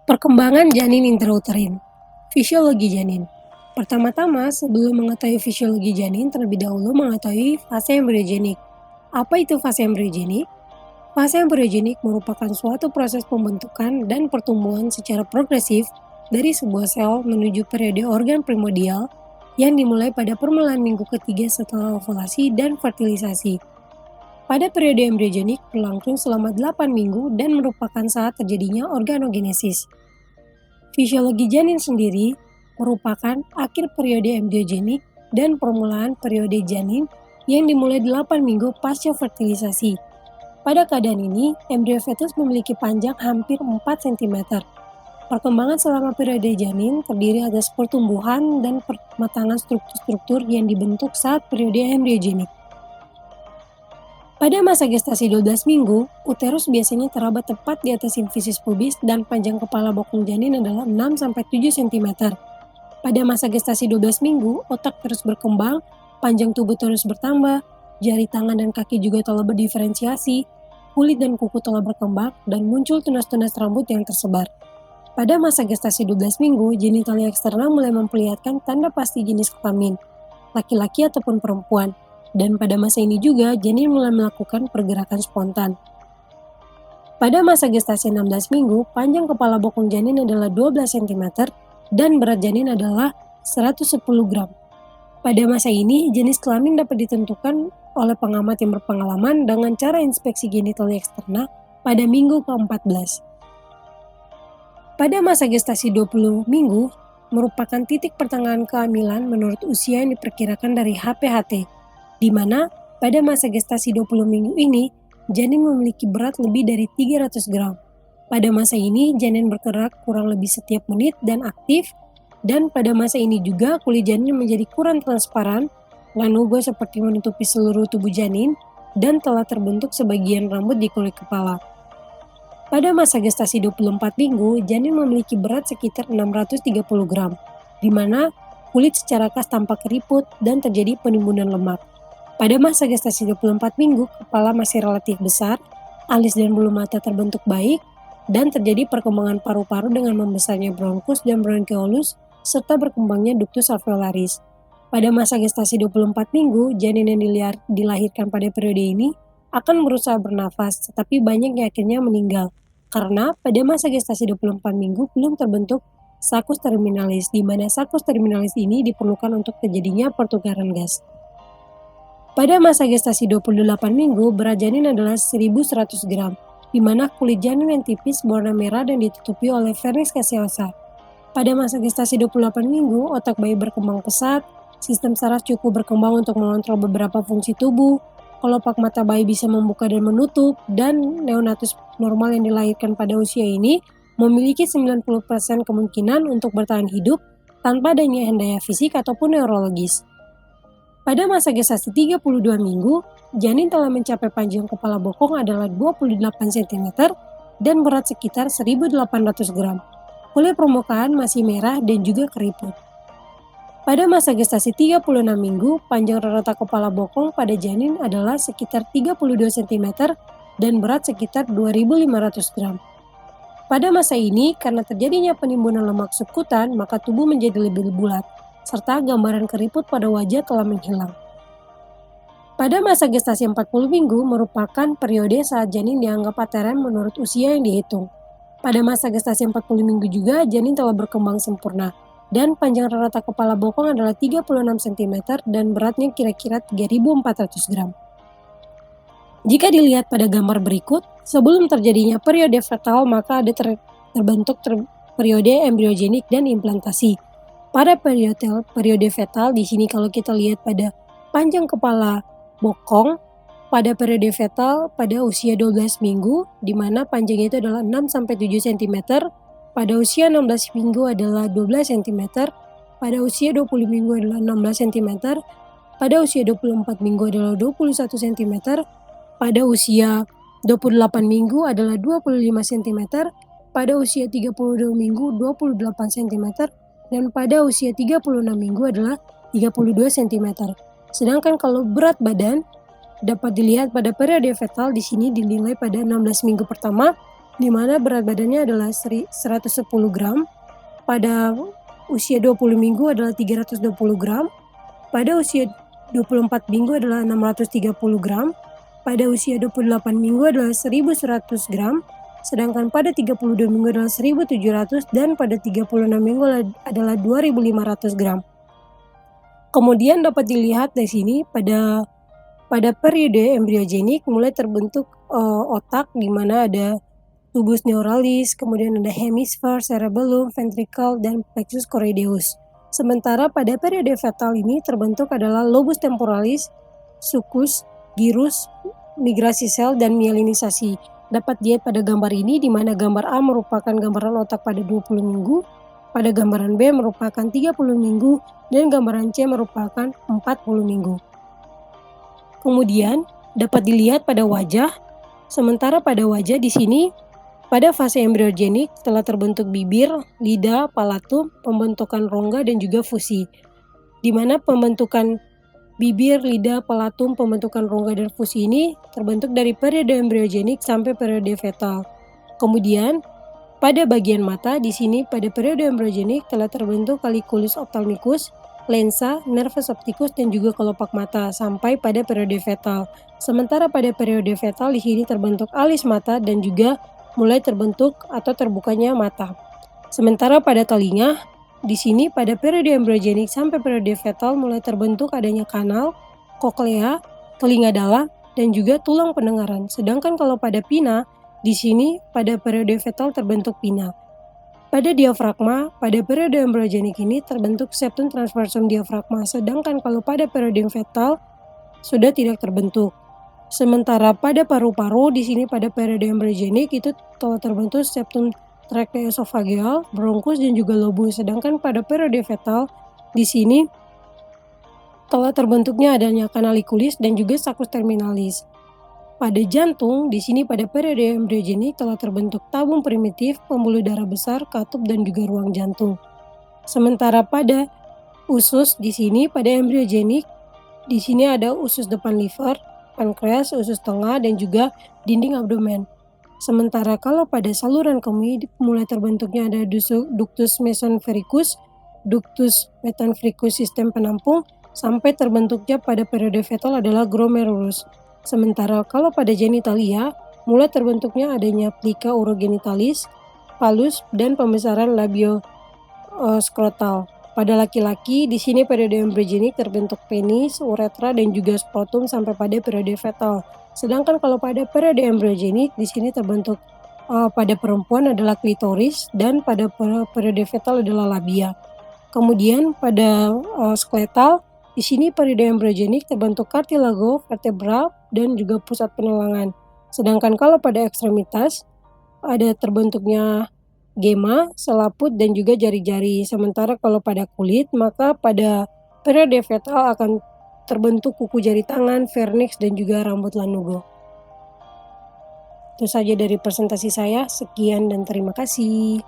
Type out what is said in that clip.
Perkembangan janin intrauterin. Fisiologi janin. Pertama-tama, sebelum mengetahui fisiologi janin, terlebih dahulu mengetahui fase embriogenik. Apa itu fase embriogenik? Fase embriogenik merupakan suatu proses pembentukan dan pertumbuhan secara progresif dari sebuah sel menuju periode organ primordial yang dimulai pada permulaan minggu ketiga setelah ovulasi dan fertilisasi. Pada periode embriogenik berlangsung selama 8 minggu dan merupakan saat terjadinya organogenesis. Fisiologi janin sendiri merupakan akhir periode embriogenik dan permulaan periode janin yang dimulai 8 minggu pasca fertilisasi. Pada keadaan ini, embrio fetus memiliki panjang hampir 4 cm. Perkembangan selama periode janin terdiri atas pertumbuhan dan pematangan struktur-struktur yang dibentuk saat periode embriogenik. Pada masa gestasi 12 minggu, uterus biasanya teraba tepat di atas simfisis pubis dan panjang kepala bokong janin adalah 6-7 cm. Pada masa gestasi 12 minggu, otak terus berkembang, panjang tubuh terus bertambah, jari tangan dan kaki juga telah berdiferensiasi, kulit dan kuku telah berkembang, dan muncul tunas-tunas rambut yang tersebar. Pada masa gestasi 12 minggu, genitalia eksterna mulai memperlihatkan tanda pasti jenis kelamin, laki-laki ataupun perempuan. Dan pada masa ini juga, janin mulai melakukan pergerakan spontan. Pada masa gestasi 16 minggu, panjang kepala bokong janin adalah 12 cm dan berat janin adalah 110 gram. Pada masa ini, jenis kelamin dapat ditentukan oleh pengamat yang berpengalaman dengan cara inspeksi genitalia eksterna pada minggu ke-14. Pada masa gestasi 20 minggu, merupakan titik pertengahan kehamilan menurut usia yang diperkirakan dari HPHT, di mana pada masa gestasi 20 minggu ini, janin memiliki berat lebih dari 300 gram. Pada masa ini, janin bergerak kurang lebih setiap menit dan aktif, dan pada masa ini juga kulit janin menjadi kurang transparan, lanugo seperti menutupi seluruh tubuh janin, dan telah terbentuk sebagian rambut di kulit kepala. Pada masa gestasi 24 minggu, janin memiliki berat sekitar 630 gram, di mana kulit secara khas tampak keriput dan terjadi penimbunan lemak. Pada masa gestasi 24 minggu, kepala masih relatif besar, alis dan bulu mata terbentuk baik, dan terjadi perkembangan paru-paru dengan membesarnya bronkus dan bronchiolus, serta berkembangnya ductus alveolaris. Pada masa gestasi 24 minggu, janin yang dilahirkan pada periode ini akan berusaha bernafas, tetapi banyak yang akhirnya meninggal, karena pada masa gestasi 24 minggu belum terbentuk saccus terminalis, di mana saccus terminalis ini diperlukan untuk terjadinya pertukaran gas. Pada masa gestasi 28 minggu, berat janin adalah 1100 gram, di mana kulit janin yang tipis berwarna merah dan ditutupi oleh vernix caseosa. Pada masa gestasi 28 minggu, otak bayi berkembang pesat, sistem saraf cukup berkembang untuk mengontrol beberapa fungsi tubuh, kelopak mata bayi bisa membuka dan menutup, dan neonatus normal yang dilahirkan pada usia ini memiliki 90% kemungkinan untuk bertahan hidup tanpa adanya hendaya fisik ataupun neurologis. Pada masa gestasi 32 minggu, janin telah mencapai panjang kepala bokong adalah 28 cm dan berat sekitar 1.800 gram. Kulit permukaan masih merah dan juga keriput. Pada masa gestasi 36 minggu, panjang rata kepala bokong pada janin adalah sekitar 32 cm dan berat sekitar 2.500 gram. Pada masa ini, karena terjadinya penimbunan lemak subkutan, maka tubuh menjadi lebih bulat, serta gambaran keriput pada wajah telah menghilang. Pada masa gestasi 40 minggu merupakan periode saat janin dianggap pateren menurut usia yang dihitung. Pada masa gestasi 40 minggu juga janin telah berkembang sempurna, dan panjang rata kepala bokong adalah 36 cm dan beratnya kira-kira 3.400 gram. Jika dilihat pada gambar berikut, sebelum terjadinya periode fetal maka ada terbentuk periode embriogenik dan implantasi. Pada periode fetal, di sini kalau kita lihat pada panjang kepala bokong, pada periode fetal pada usia 12 minggu, di mana panjangnya itu adalah 6-7 cm, pada usia 16 minggu adalah 12 cm, pada usia 20 minggu adalah 16 cm, pada usia 24 minggu adalah 21 cm, pada usia 28 minggu adalah 25 cm, pada usia 32 minggu 28 cm, dan pada usia 36 minggu adalah 32 cm. Sedangkan kalau berat badan dapat dilihat pada periode fetal, di sini dinilai pada 16 minggu pertama di mana berat badannya adalah 110 gram, pada usia 20 minggu adalah 320 gram, pada usia 24 minggu adalah 630 gram, pada usia 28 minggu adalah 1100 gram, sedangkan pada 32 minggu adalah 1700 dan pada 36 minggu adalah 2500 gram. Kemudian dapat dilihat di sini pada periode embryogenik mulai terbentuk otak, di mana ada tubus neuralis, kemudian ada hemisfer, cerebellum, ventricle, dan plexus choroideus. Sementara pada periode fetal ini terbentuk adalah lobus temporalis, sulcus, gyrus, migrasi sel, dan myelinisasi. Dapat dilihat pada gambar ini, di mana gambar A merupakan gambaran otak pada 20 minggu, pada gambaran B merupakan 30 minggu, dan gambaran C merupakan 40 minggu. Kemudian dapat dilihat pada wajah, sementara pada wajah di sini pada fase embryogenik telah terbentuk bibir, lidah, palatum, pembentukan rongga, dan juga fusi. Di mana pembentukan bibir, lidah, palatum, pembentukan rongga, dan fusi ini terbentuk dari periode embryogenik sampai periode fetal. Kemudian pada bagian mata di sini pada periode embryogenik telah terbentuk colliculus ophthalmicus, lensa, nervus opticus, dan juga kelopak mata sampai pada periode fetal. Sementara pada periode fetal di sini terbentuk alis mata dan juga mulai terbentuk atau terbukanya mata. Sementara pada telinga di sini pada periode embryogenik sampai periode fetal mulai terbentuk adanya kanal, koklea, telinga dalam, dan juga tulang pendengaran. Sedangkan kalau pada pina di sini pada periode fetal terbentuk pina. Pada diafragma, pada periode embryogenik ini terbentuk septum transversum diafragma, sedangkan kalau pada periode fetal sudah tidak terbentuk. Sementara pada paru-paru di sini pada periode embryogenik itu telah terbentuk septum tracheoesophageal, bronkus, dan juga lobus, sedangkan pada periode fetal di sini telah terbentuknya adanya canaliculus dan juga sacus terminalis. Pada jantung, di sini pada periode embryogenik telah terbentuk tabung primitif, pembuluh darah besar, katup, dan juga ruang jantung. Sementara pada usus di sini pada embryogenik, di sini ada usus depan liver, pankreas, usus tengah, dan juga dinding abdomen. Sementara kalau pada saluran kemih mulai terbentuknya ada ductus mesentericus, ductus mesentericus sistem penampung, sampai terbentuknya pada periode fetal adalah glomerulus. Sementara kalau pada genitalia, mulai terbentuknya adanya plica urogenitalis, palus, dan pembesaran labio skrotal. Pada laki-laki, di sini periode embryogenik terbentuk penis, uretra, dan juga scrotum sampai pada periode fetal. Sedangkan kalau pada periode embryogenik, di sini terbentuk pada perempuan adalah klitoris dan pada periode fetal adalah labia. Kemudian pada skeletal, di sini periode embryogenik terbentuk kartilago, vertebra, dan juga pusat penelangan. Sedangkan kalau pada ekstremitas ada terbentuknya gema, selaput, dan juga jari-jari. Sementara kalau pada kulit, maka pada periode fetal akan terbentuk kuku jari tangan, vernix, dan juga rambut lanugo. Itu saja dari presentasi saya. Sekian dan terima kasih.